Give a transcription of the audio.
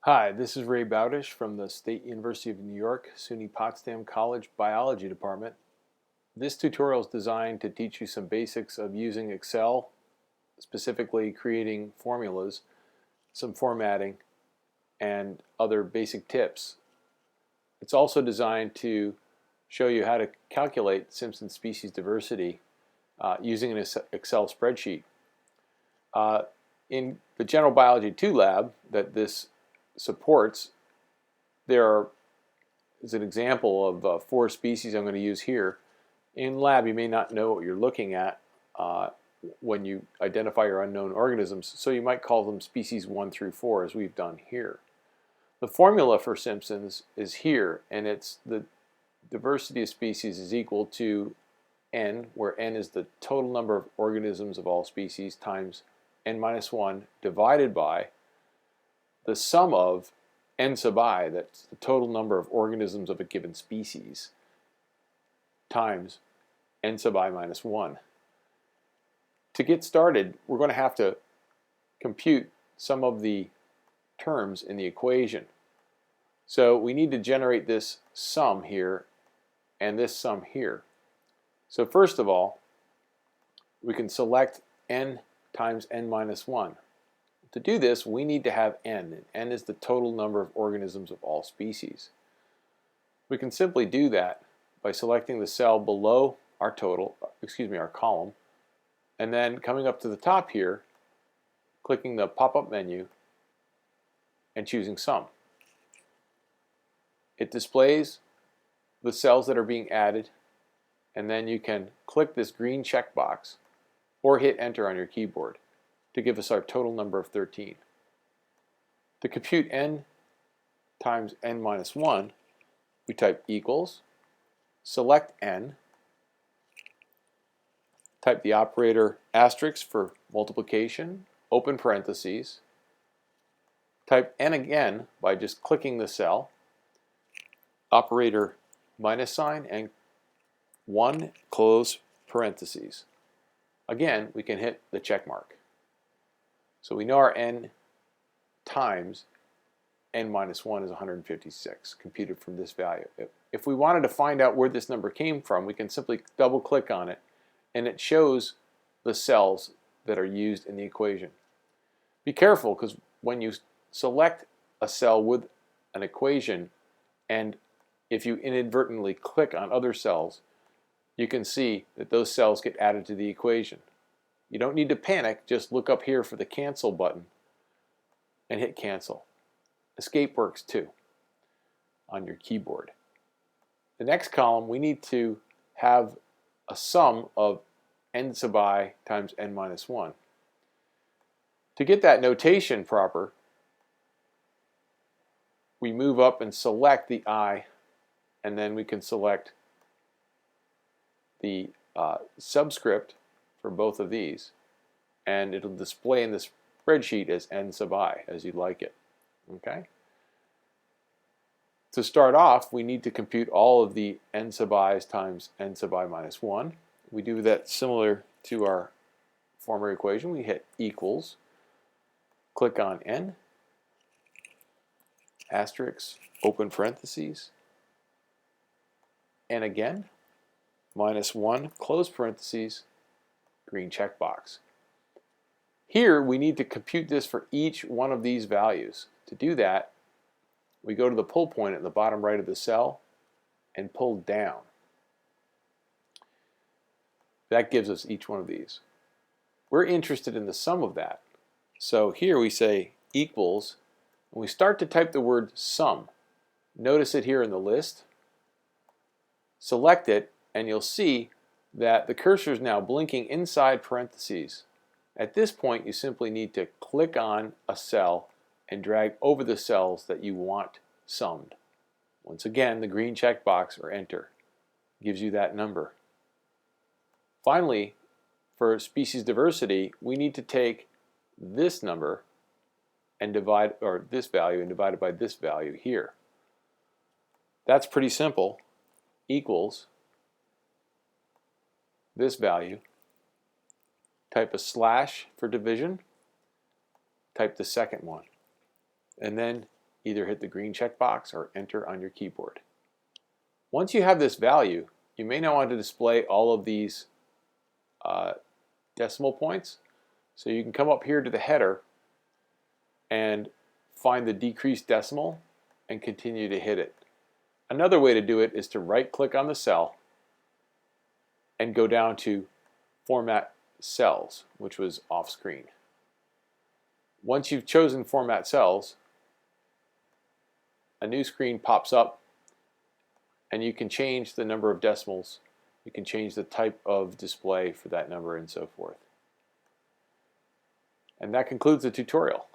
Hi, this is Ray Bowdish from the State University of New York, SUNY Potsdam College Biology Department. This tutorial is designed to teach you some basics of using Excel, specifically creating formulas, some formatting, and other basic tips. It's also designed to show you how to calculate Simpson species diversity using an Excel spreadsheet. Uh, in the General Biology 2 lab that this supports, there is an example of 4 species I'm going to use here. In lab, you may not know what you're looking at when you identify your unknown organisms, so you might call them species 1 through 4, as we've done here. The formula for Simpson's is here, and it's the diversity of species is equal to n, where n is the total number of organisms of all species, times n minus 1 divided by the sum of n sub I, that's the total number of organisms of a given species, times n sub I minus 1. To get started, we're going to have to compute some of the terms in the equation. So we need to generate this sum here and this sum here. So first of all, we can select n times n minus 1. To do this, we need to have n, and n is the total number of organisms of all species. We can simply do that by selecting the cell below our our column, and then coming up to the top here, clicking the pop-up menu and choosing Sum. It displays the cells that are being added, and then you can click this green checkbox or hit Enter on your keyboard to give us our total number of 13. To compute n times n minus 1, we type equals, select n, type the operator asterisk for multiplication, open parentheses, type n again by just clicking the cell, operator minus sign, and 1 close parentheses. Again, we can hit the check mark. So we know our n times n minus 1 is 156, computed from this value. If we wanted to find out where this number came from, we can simply double click on it, and it shows the cells that are used in the equation. Be careful, because when you select a cell with an equation, and if you inadvertently click on other cells, you can see that those cells get added to the equation. You don't need to panic, just look up here for the cancel button and hit cancel. Escape works too on your keyboard. The next column, we need to have a sum of n sub I times n minus 1. To get that notation proper, we move up and select the I, and then we can select the subscript for both of these, and it'll display in the spreadsheet as n sub I, as you'd like it. Okay? To start off, we need to compute all of the n sub i's times n sub I minus 1. We do that similar to our former equation. We hit equals, click on n, asterisk, open parentheses, and again, minus 1, close parentheses, green checkbox. Here, we need to compute this for each one of these values. To do that, we go to the pull point at the bottom right of the cell and pull down. That gives us each one of these. We're interested in the sum of that. So here we say equals, and we start to type the word sum. Notice it here in the list. Select it, and you'll see that the cursor is now blinking inside parentheses. At this point, you simply need to click on a cell and drag over the cells that you want summed. Once again, the green checkbox or enter gives you that number. Finally, for species diversity, we need to take this number and divide, or this value, and divide it by this value here. That's pretty simple. Equals this value, type a slash for division, type the second one, and then Either hit the green checkbox or enter on your keyboard. Once you have this value, you may now want to display all of these decimal points. So you can come up here to the header and find the decreased decimal and continue to hit it. Another way to do it is to right-click on the cell and go down to Format Cells, which was off screen. Once you've chosen Format Cells, a new screen pops up and you can change the number of decimals, you can change the type of display for that number and so forth. And that concludes the tutorial.